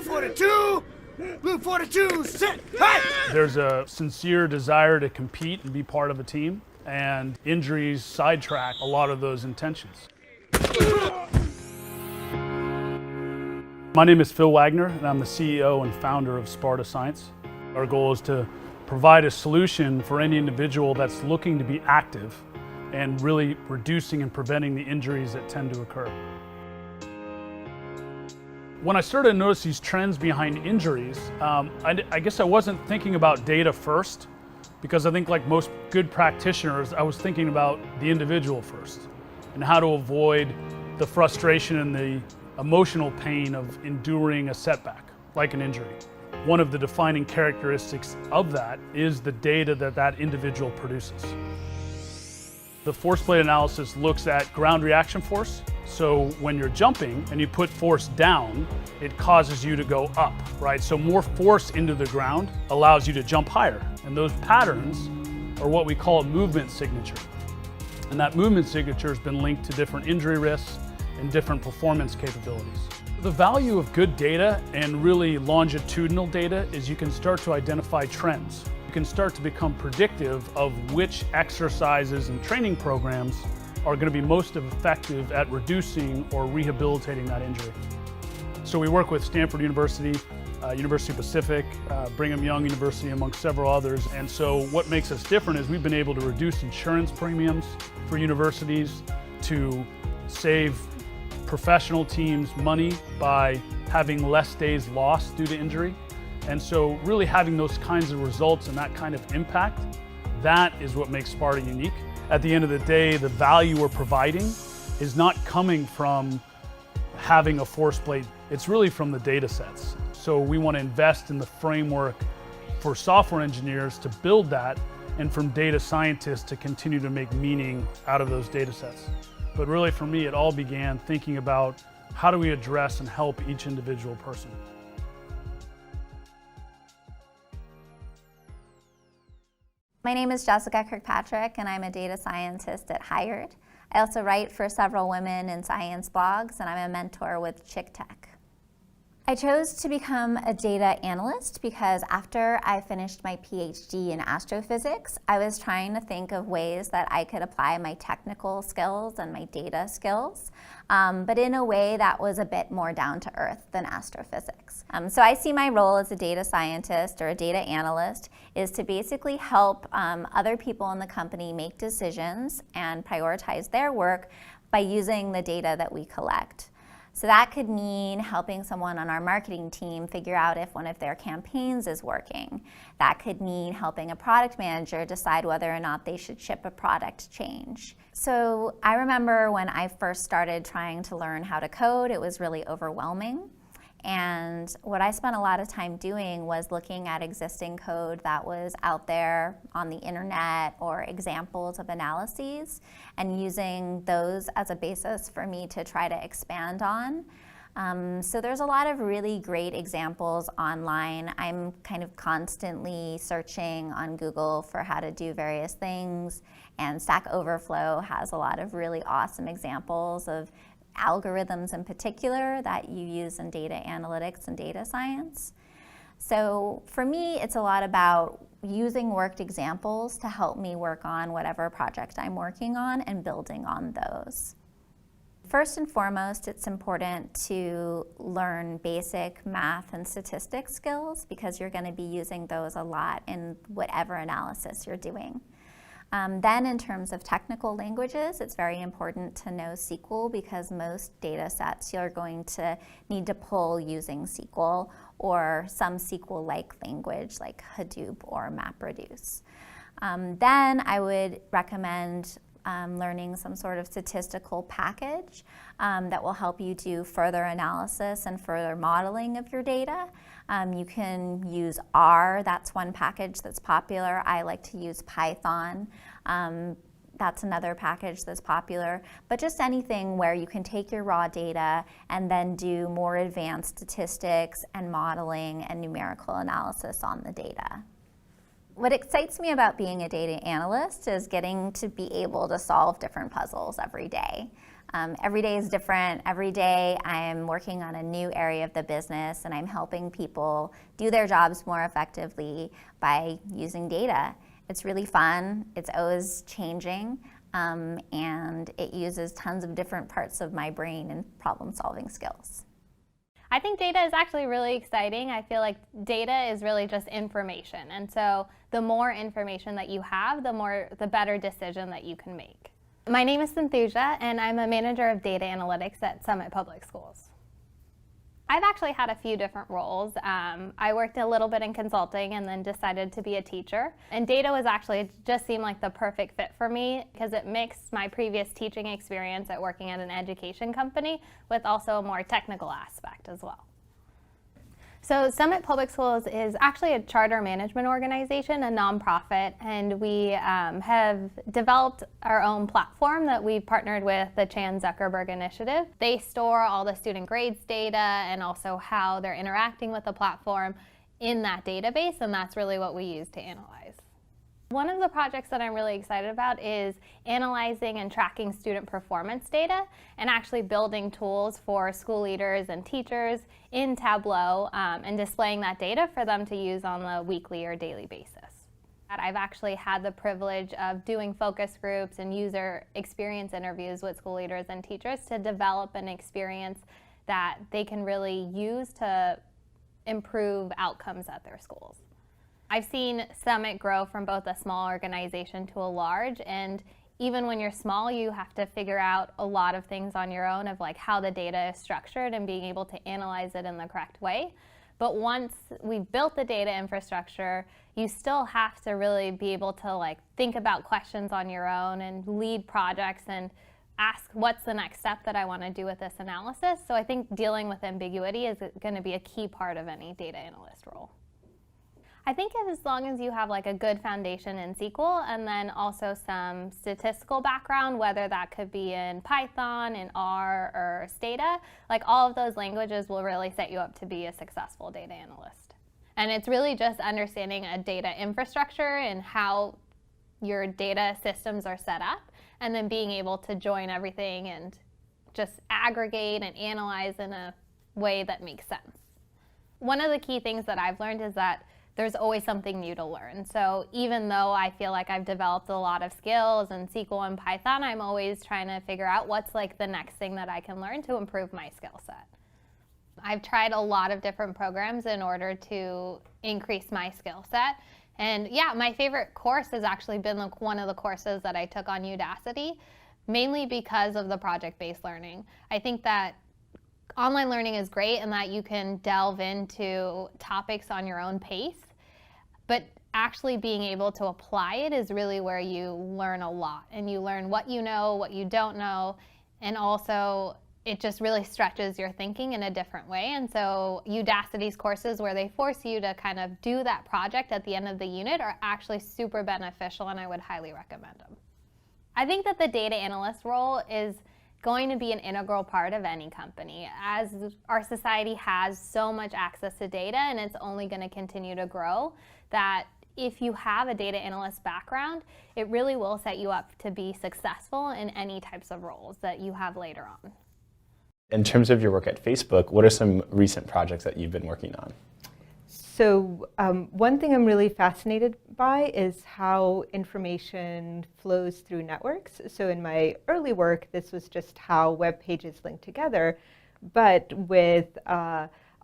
42, blue 42, sit, hey! There's a sincere desire to compete and be part of a team, and injuries sidetrack a lot of those intentions. My name is Phil Wagner, and I'm the CEO and founder of Sparta Science. Our goal is to provide a solution for any individual that's looking to be active and really reducing and preventing the injuries that tend to occur. When I started to notice these trends behind injuries, I guess I wasn't thinking about data first, because I think like most good practitioners, I was thinking about the individual first and how to avoid the frustration and the emotional pain of enduring a setback, like an injury. One of the defining characteristics of that is the data that that individual produces. The force plate analysis looks at ground reaction force. So when you're jumping and you put force down, it causes you to go up, right? So more force into the ground allows you to jump higher. And those patterns are what we call a movement signature. And that movement signature has been linked to different injury risks and different performance capabilities. The value of good data and really longitudinal data is you can start to identify trends. You can start to become predictive of which exercises and training programs are going to be most effective at reducing or rehabilitating that injury. So we work with Stanford University, University Pacific, Brigham Young University, amongst several others. And so what makes us different is we've been able to reduce insurance premiums for universities, to save professional teams money by having less days lost due to injury. And so really having those kinds of results and that kind of impact, that is what makes Sparta unique. At the end of the day, the value we're providing is not coming from having a force plate, it's really from the data sets. So we want to invest in the framework for software engineers to build that, and from data scientists to continue to make meaning out of those data sets. But really for me, it all began thinking about how do we address and help each individual person. My name is Jessica Kirkpatrick, and I'm a data scientist at Hired. I also write for several women in science blogs, and I'm a mentor with Chick Tech. I chose to become a data analyst because after I finished my PhD in astrophysics, I was trying to think of ways that I could apply my technical skills and my data skills, but in a way that was a bit more down to earth than astrophysics. So I see my role as a data scientist or a data analyst is to basically help other people in the company make decisions and prioritize their work by using the data that we collect. So that could mean helping someone on our marketing team figure out if one of their campaigns is working. That could mean helping a product manager decide whether or not they should ship a product change. So I remember when I first started trying to learn how to code, it was really overwhelming. And what I spent a lot of time doing was looking at existing code that was out there on the internet or examples of analyses and using those as a basis for me to try to expand on. So there's a lot of really great examples online. I'm kind of constantly searching on Google for how to do various things, and Stack Overflow has a lot of really awesome examples of algorithms in particular that you use in data analytics and data science. So for me, it's a lot about using worked examples to help me work on whatever project I'm working on and building on those. First and foremost, it's important to learn basic math and statistics skills because you're going to be using those a lot in whatever analysis you're doing. Then in terms of technical languages, it's very important to know SQL because most data sets you're going to need to pull using SQL or some SQL-like language like Hadoop or MapReduce. Then I would recommend learning some sort of statistical package that will help you do further analysis and further modeling of your data. You can use R, that's one package that's popular. I like to use Python. That's another package that's popular. But just anything where you can take your raw data and then do more advanced statistics and modeling and numerical analysis on the data. What excites me about being a data analyst is getting to be able to solve different puzzles every day. Every day is different. Every day I'm working on a new area of the business and I'm helping people do their jobs more effectively by using data. It's really fun. It's always changing. And it uses tons of different parts of my brain and problem-solving skills. I think data is actually really exciting. I feel like data is really just information. And so the more information that you have, the better decision that you can make. My name is Santhuja, and I'm a manager of data analytics at Summit Public Schools. I've actually had a few different roles. I worked a little bit in consulting and then decided to be a teacher. And data was actually just seemed like the perfect fit for me because it mixed my previous teaching experience at working at an education company with also a more technical aspect as well. So Summit Public Schools is actually a charter management organization, a nonprofit, and we have developed our own platform that we've partnered with the Chan Zuckerberg Initiative. They store all the student grades data and also how they're interacting with the platform in that database, and that's really what we use to analyze. One of the projects that I'm really excited about is analyzing and tracking student performance data and actually building tools for school leaders and teachers in Tableau and displaying that data for them to use on a weekly or daily basis. I've actually had the privilege of doing focus groups and user experience interviews with school leaders and teachers to develop an experience that they can really use to improve outcomes at their schools. I've seen Summit grow from both a small organization to a large, and even when you're small, you have to figure out a lot of things on your own of like how the data is structured and being able to analyze it in the correct way. But once we've built the data infrastructure, you still have to really be able to like think about questions on your own and lead projects and ask what's the next step that I want to do with this analysis. So I think dealing with ambiguity is going to be a key part of any data analyst role. I think as long as you have like a good foundation in SQL and then also some statistical background, whether that could be in Python, in R, or Stata, like all of those languages will really set you up to be a successful data analyst. And it's really just understanding a data infrastructure and how your data systems are set up, and then being able to join everything and just aggregate and analyze in a way that makes sense. One of the key things that I've learned is that there's always something new to learn. So even though I feel like I've developed a lot of skills in SQL and Python, I'm always trying to figure out what's like the next thing that I can learn to improve my skill set. I've tried a lot of different programs in order to increase my skill set. And yeah, my favorite course has actually been one of the courses that I took on Udacity, mainly because of the project-based learning. I think that online learning is great in that you can delve into topics on your own pace, but actually being able to apply it is really where you learn a lot, and you learn what you know, what you don't know, and also it just really stretches your thinking in a different way. And so Udacity's courses where they force you to kind of do that project at the end of the unit are actually super beneficial, and I would highly recommend them. I think that the data analyst role is going to be an integral part of any company. As our society has so much access to data and it's only going to continue to grow, that if you have a data analyst background, it really will set you up to be successful in any types of roles that you have later on. In terms of your work at Facebook, what are some recent projects that you've been working on? So one thing I'm really fascinated by is how information flows through networks. So in my early work, this was just how web pages link together. But with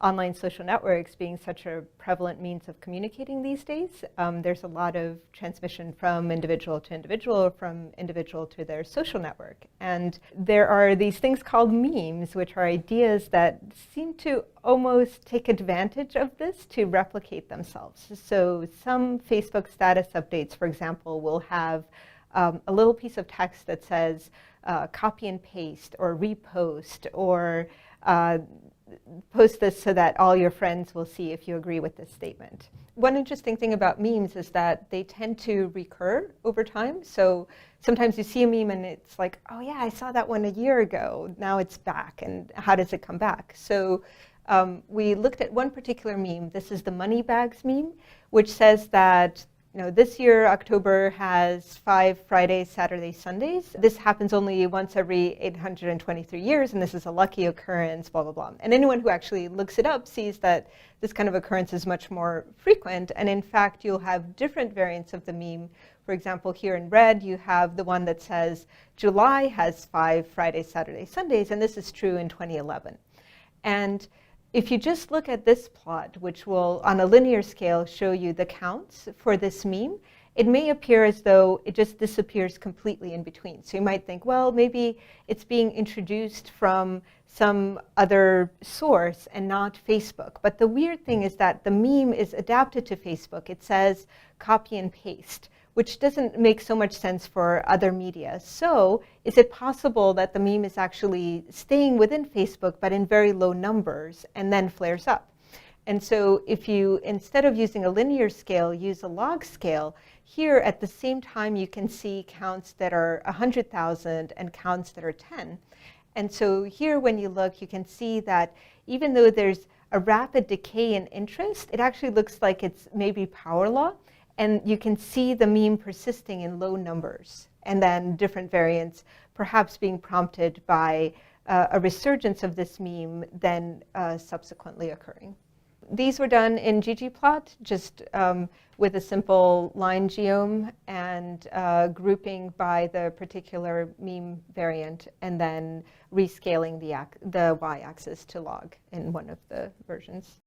online social networks being such a prevalent means of communicating these days, there's a lot of transmission from individual to individual, from individual to their social network. And there are these things called memes, which are ideas that seem to almost take advantage of this to replicate themselves. So some Facebook status updates, for example, will have a little piece of text that says copy and paste or repost or post this so that all your friends will see if you agree with this statement. One interesting thing about memes is that they tend to recur over time. So sometimes you see a meme and it's like, oh yeah, I saw that one a year ago. Now it's back, and how does it come back? So we looked at one particular meme. This is the money bags meme, which says that this year, October has 5 Fridays, Saturdays, Sundays. This happens only once every 823 years, and this is a lucky occurrence, blah, blah, blah. And anyone who actually looks it up sees that this kind of occurrence is much more frequent. And in fact, you'll have different variants of the meme. For example, here in red, you have the one that says July has 5 Fridays, Saturdays, Sundays, and this is true in 2011. And if you just look at this plot, which will, on a linear scale, show you the counts for this meme, it may appear as though it just disappears completely in between. So you might think, well, maybe it's being introduced from some other source and not Facebook. But the weird thing is that the meme is adapted to Facebook. It says copy and paste, which doesn't make so much sense for other media. So is it possible that the meme is actually staying within Facebook, but in very low numbers, and then flares up? And so if you, instead of using a linear scale, use a log scale, here at the same time you can see counts that are 100,000 and counts that are 10. And so here when you look, you can see that even though there's a rapid decay in interest, it actually looks like it's maybe power law. And you can see the meme persisting in low numbers, and then different variants perhaps being prompted by a resurgence of this meme then subsequently occurring. These were done in ggplot, just with a simple line geome and grouping by the particular meme variant, and then rescaling the y-axis to log in one of the versions.